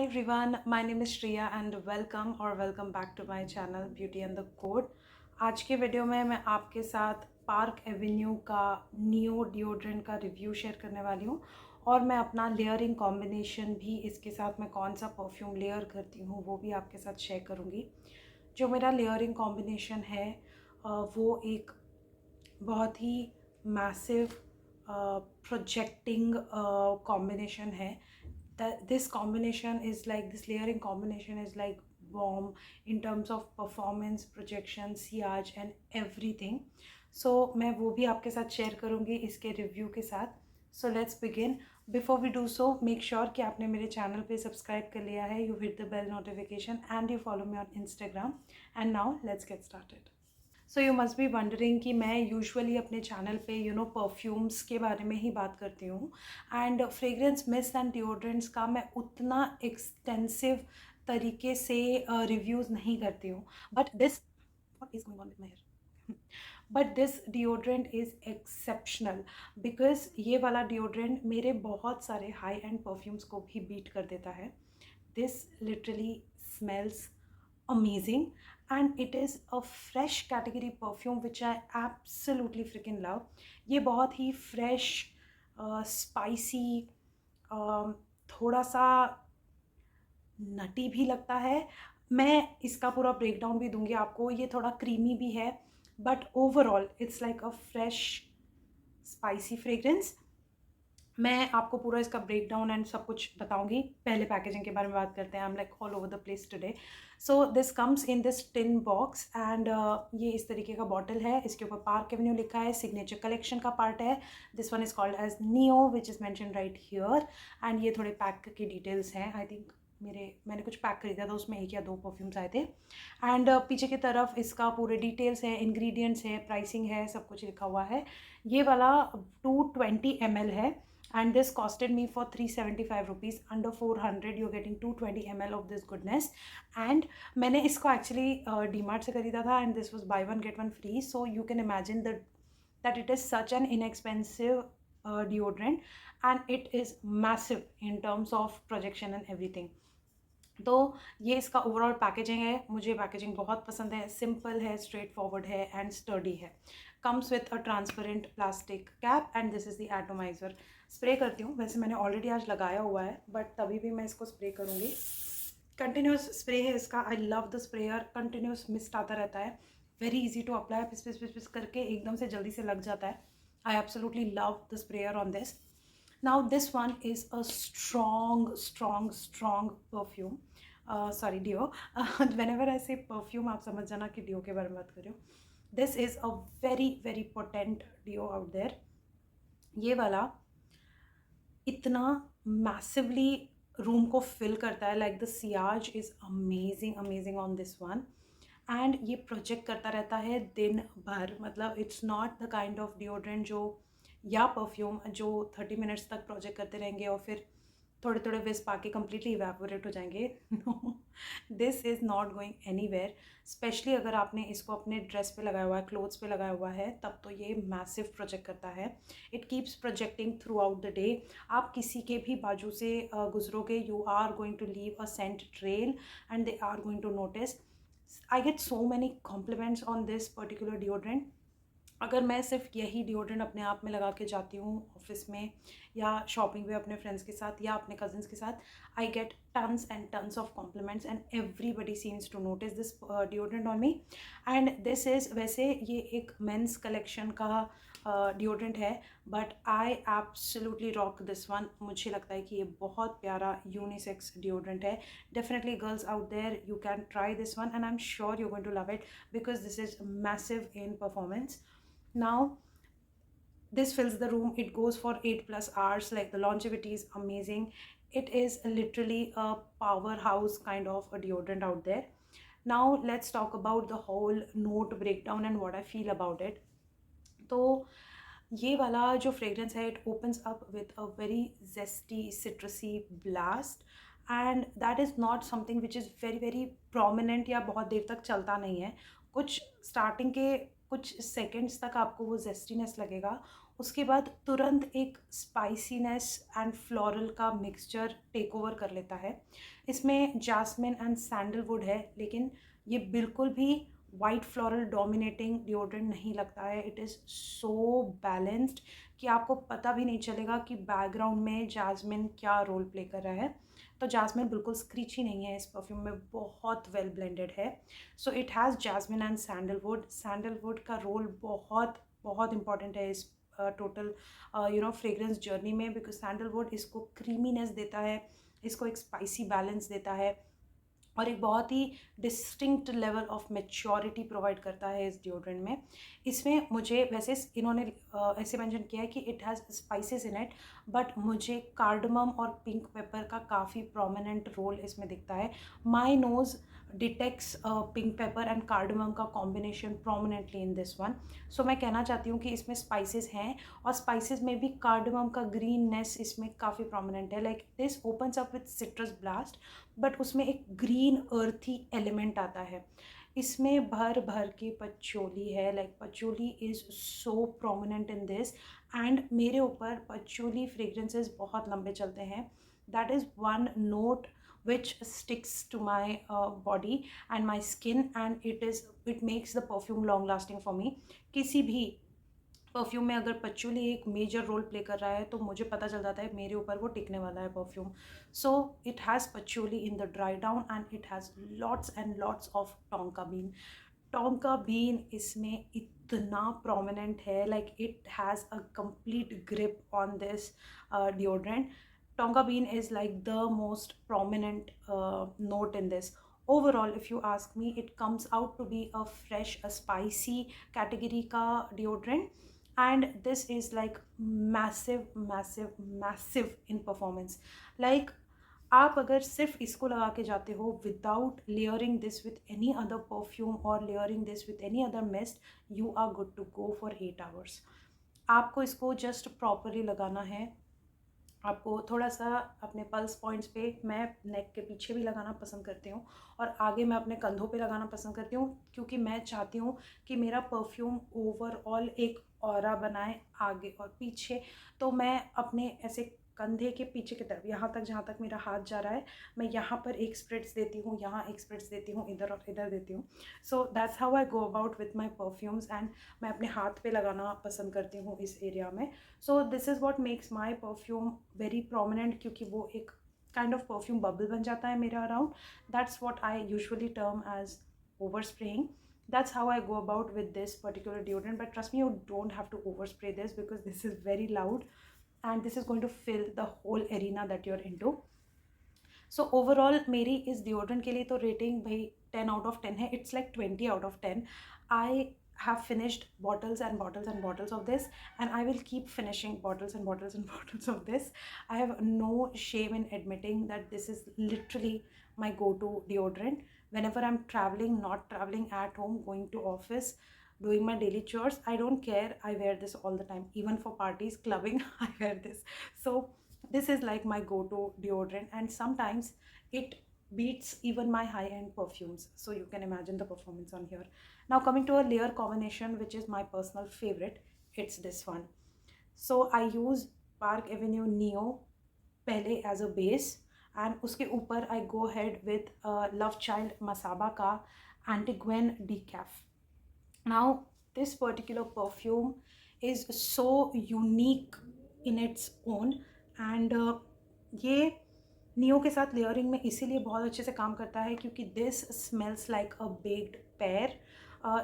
Hi everyone, my name is Shriya and welcome back to my channel Beauty and the Code। आज के video में मैं आपके साथ पार्क एवेन्यू का नियो डिओड्रेंट का रिव्यू शेयर करने वाली हूँ और मैं अपना लेयरिंग कॉम्बिनेशन भी इसके साथ मैं कौन सा परफ्यूम लेयर करती हूँ वो भी आपके साथ शेयर करूँगी। जो मेरा लेयरिंग कॉम्बिनेशन है वो एक बहुत ही मैसिव प्रोजेक्टिंग कॉम्बिनेशन है। This combination is like this layering combination is like bomb in terms of performance, projection, sillage and everything. So मैं वो भी आपके साथ शेयर करूँगी इसके रिव्यू के साथ। So let's begin. Before we do so, make sure कि आपने मेरे चैनल पे सब्सक्राइब कर लिया है, you hit the bell notification and you follow me on Instagram. And now let's get started. So you must be wondering कि मैं usually अपने चैनल पे परफ्यूम्स के बारे में ही बात करती हूँ and fragrance mist and deodorants का मैं उतना एक्सटेंसिव तरीके से रिव्यूज़ नहीं करती हूँ but this what is going on with my hair but this deodorant is exceptional because ये वाला डिओड्रेंट मेरे बहुत सारे हाई एंड परफ्यूम्स को भी बीट कर देता है। This literally smells amazing and it is a fresh category perfume which I absolutely freaking love। ये बहुत ही fresh spicy थोड़ा सा नटी भी लगता है। मैं इसका पूरा ब्रेकडाउन भी दूंगी आपको। ये थोड़ा क्रीमी भी है but overall it's like a fresh spicy fragrance. मैं आपको पूरा इसका ब्रेकडाउन एंड सब कुछ बताऊंगी। पहले पैकेजिंग के बारे में बात करते हैं। I am like all over the place today. So this comes in this tin box and ये इस तरीके का बॉटल है। इसके ऊपर पार्क एवेन्यू लिखा है, सिग्नेचर कलेक्शन का पार्ट है। This one is called Edge Neo which is mention right here and ये थोड़े पैक की डिटेल्स हैं। आई थिंक मैंने कुछ पैक खरीदा था, उसमें 1 या 2 परफ्यूम्स आए थे एंड पीछे की तरफ इसका पूरे डिटेल्स है, इंग्रेडिएंट्स है, प्राइसिंग है, सब कुछ लिखा हुआ है। ये वाला 220 ml है and this costed me for 375 rupees, under 400 you're getting 220 ml of this goodness। and मैंने इसको actually DMart से खरीदा था and this was buy one get one free, so you can imagine that it is such an inexpensive deodorant and it is massive in terms of projection and everything। तो ये इसका overall packaging है। मुझे packaging बहुत पसंद है, simple है, straight forward है एंड स्टर्डी है। Comes with a transparent plastic cap and this is the atomiser. Spray करती हूँ, वैसे मैंने ऑलरेडी आज लगाया हुआ है बट तभी भी मैं इसको स्प्रे करूँगी। कंटिन्यूस स्प्रे है इसका। I love the sprayer. Continuous mist आता रहता है, वेरी इजी टू अप्लाई। पिस पिस पिस पिस करके एकदम से जल्दी से लग जाता है। I absolutely love the sprayer on this. Now this one is a strong perfume, sorry deo. whenever I say perfume आप समझ जाना कि डिओ के बारे में बात कर रही हूँ। This is a very potent deo out there. ये वाला इतना मैसिवली रूम को फिल करता है, लाइक द सियाज is amazing on this one and ये प्रोजेक्ट करता रहता है दिन भर। मतलब it's not the kind of deodorant जो या परफ्यूम जो 30 मिनट्स तक प्रोजेक्ट करते रहेंगे और फिर थोड़े थोड़े विस्प आके कम्प्लीटली इवेपोरेट हो जाएंगे। No, this is not going anywhere. Specially अगर आपने इसको अपने ड्रेस पे लगाया हुआ है, क्लोथ्स पे लगाया हुआ है, तब तो ये मैसिव प्रोजेक्ट करता है। It keeps projecting throughout the day. आप किसी के भी बाजू से गुजरोगे, you are going to leave a scent trail and they are going to notice. I get so many compliments on this particular deodorant. अगर मैं सिर्फ यही डिओड्रेंट अपने आप में लगा के जाती हूँ ऑफिस में या शॉपिंग पे अपने फ्रेंड्स के साथ या अपने कज़न्स के साथ, I get tons and tons of compliments and everybody seems to notice this deodorant on me. And this is, वैसे ये एक मेंस कलेक्शन का डिओड्रेंट है but I absolutely rock this one. मुझे लगता है कि ये बहुत प्यारा यूनिसेक्स डिओड्रेंट है। Definitely girls out there, you can try this one and I am sure you going to love it because this is massive in performance. Now this fills the room. It goes for 8+ hours. Like the longevity is amazing. It is literally a powerhouse kind of a deodorant out there. Now let's talk about the whole note breakdown and what I feel about it. तो ये वाला जो fragrance है, it opens up with a very zesty सिट्रसी blast and that is not something which is very prominent या बहुत देर तक चलता नहीं है। कुछ स्टार्टिंग के कुछ सेकेंड्स तक आपको वो जेस्टीनेस लगेगा, उसके बाद तुरंत एक स्पाइसीनेस एंड फ्लोरल का मिक्सचर टेक ओवर कर लेता है। इसमें जास्मिन एंड सैंडलवुड है, लेकिन ये बिल्कुल भी वाइट फ्लोरल डोमिनेटिंग डिओड्रेंट नहीं लगता है। इट इज़ सो बैलेंस्ड कि आपको पता भी नहीं चलेगा कि बैकग्राउंड में जास्मिन क्या रोल प्ले कर रहा है। तो जास्मिन बिल्कुल स्क्रीची नहीं है, इस परफ्यूम में बहुत वेल ब्लेंडेड है। सो it has jasmine and sandalwood. Sandalwood का रोल बहुत बहुत इंपॉर्टेंट है इस टोटल फ्रेग्रेंस जर्नी में, बिकॉज सैंडलवुड इसको क्रीमीनेस देता है, इसको एक स्पाइसी बैलेंस देता है और एक बहुत ही distinct level of maturity provide करता है इस डिओड्रेंट में। इसमें मुझे वैसे इन्होंने ऐसे मेंशन किया है कि it has spices in it, but मुझे कार्डमम और पिंक पेपर का काफ़ी प्रोमिनेंट रोल इसमें दिखता है। My nose detects pink pepper and cardamom का combination prominently in this one. So मैं कहना चाहती हूँ कि इसमें स्पाइसेस हैं और स्पाइसेस में भी कार्डमम का ग्रीननेस इसमें काफ़ी प्रोमिनेंट है। Like this opens up with citrus blast, but उसमें एक ग्रीन अर्थी एलिमेंट आता है। इसमें भर भर के पचोली है, like patchouli is so prominent in this. And मेरे ऊपर पचोली फ्रेग्रेंसेस बहुत लंबे चलते हैं। That is one note which sticks to my body and my skin, and it makes the perfume long lasting for me. किसी भी perfume में अगर पचोली एक मेजर रोल प्ले कर रहा है तो मुझे पता चल जाता है मेरे ऊपर वो टिकने वाला है perfume. So it has patchouli in the dry down and it has lots and lots of tonka bean. Tonka bean इसमें इतना प्रोमिनेंट है, like it has a complete grip on this deodorant. Tonka bean is like the most prominent note in this. Overall, if you ask me, it comes out to be a fresh, a spicy category ka deodorant, and this is like massive, massive, massive in performance. Like आप अगर सिर्फ इसको लगा के जाते हो without layering this with any other perfume और layering this with any other mist, you are good to go for 8 hours. आपको इसको जस्ट प्रॉपरली लगाना है। आपको थोड़ा सा अपने पल्स पॉइंट्स पे, मैं नेक के पीछे भी लगाना पसंद करती हूँ और आगे मैं अपने कंधों पे लगाना पसंद करती हूँ, क्योंकि मैं चाहती हूँ कि मेरा परफ्यूम ओवरऑल एक ऑरा बनाए आगे और पीछे। तो मैं अपने ऐसे कंधे के पीछे की तरफ, यहाँ तक जहाँ तक मेरा हाथ जा रहा है, मैं यहाँ पर एक स्प्रिट्स देती हूँ, यहाँ एक स्प्रिट्स देती हूँ, इधर और इधर देती हूँ। So that's how I go about with my perfumes, and मैं अपने हाथ पे लगाना पसंद करती हूँ इस एरिया में। सो this is what makes my perfume very prominent, क्योंकि वो एक काइंड ऑफ परफ्यूम बबल बन जाता है मेरे around. That's what I usually term as over spraying. That's how I go about with this particular deodorant, but trust me, you don't have to overspray this because this is very loud and this is going to fill the whole arena that you're into. So overall मेरी इस deodorant के लिए तो rating भाई 10 out of 10 है. It's like 20 out of 10. I have finished bottles and bottles and bottles of this, and I will keep finishing bottles and bottles and bottles of this. I have no shame in admitting that this is literally my go-to deodorant whenever I'm traveling, not traveling, at home, going to office, doing my daily chores. I don't care, I wear this all the time. Even for parties, clubbing, I wear this. So this is like my go-to deodorant, and sometimes it beats even my high-end perfumes, so you can imagine the performance on here. Now coming to a layer combination, which is my personal favorite, it's this one. So I use Park Avenue Neo पहले as a base, and उसके ऊपर I go ahead with Love Child Masaba का Antigone Decaf. Now this particular perfume is so unique in its own, and ये neo के साथ layering में इसीलिए बहुत अच्छे से काम करता है क्योंकि this smells like a baked pair.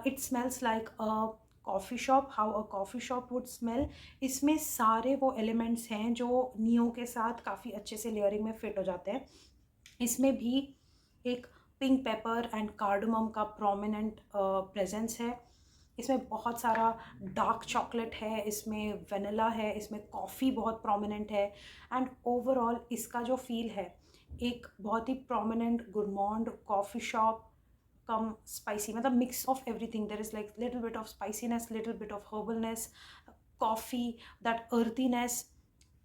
It smells like a coffee shop, how a coffee shop would smell. इसमें सारे वो एलिमेंट्स हैं जो नियो के साथ काफ़ी अच्छे से लेयरिंग में फिट हो जाते हैं. इसमें भी एक पिंक पेपर एंड कार्डमम का प्रोमिनेंट प्रेजेंस है. इसमें बहुत सारा डार्क चॉकलेट है, इसमें वनीला है, इसमें कॉफ़ी बहुत प्रोमिनेंट है. एंड ओवरऑल इसका जो फील है एक बहुत ही prominent gourmand coffee shop cum spicy, मतलब mix of everything. There is like little bit of spiciness, little bit of herbalness, coffee, that earthiness,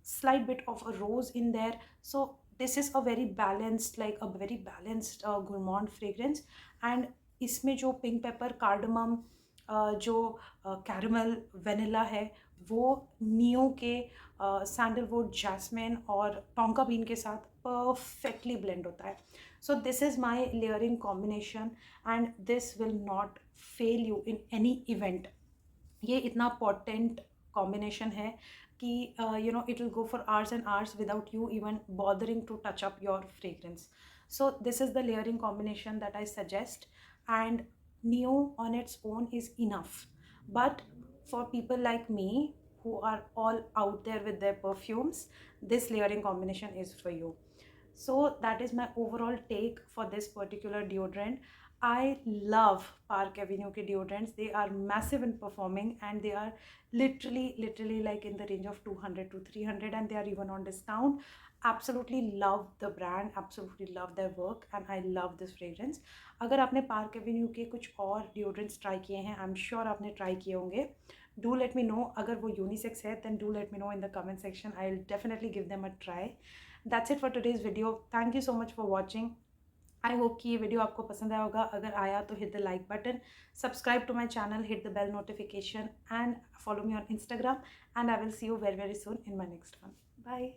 slight bit of a rose in there. So this is a very balanced, like a very balanced gourmand fragrance. And इसमें जो pink pepper cardamom जो caramel vanilla है वो Neo के sandalwood, jasmine और tonka bean के साथ perfectly blend होता है. So this is my layering combination and this will not fail you in any event. ये इतना पोटेंट कॉम्बिनेशन है कि you know it will go for hours and hours without you even bothering to touch up your fragrance. So this is the layering combination that I suggest, and neo on its own is enough. But for people like me who are all out there with their perfumes, this layering combination is for you. So that is my overall take for this particular deodorant. I love Park Avenue ke deodorants. They are massive in performing, and they are literally like in the range of 200 to 300, and they are even on discount. Absolutely love the brand, absolutely love their work, and I love this fragrance. अगर आपने park Avenue के कुछ और deodorants try किए हैं, I am sure आपने try किए होंगे. Do let me know. अगर वो यूनिसेक्स है then do let me know in the comment section. I will definitely give them a try. That's it for today's video. Thank you so much for watching. I hope कि ये video आपको पसंद आया होगा. अगर आया तो hit the like button, subscribe to my channel, hit the bell notification, and follow me on Instagram, and I will see you very soon in my next one. Bye.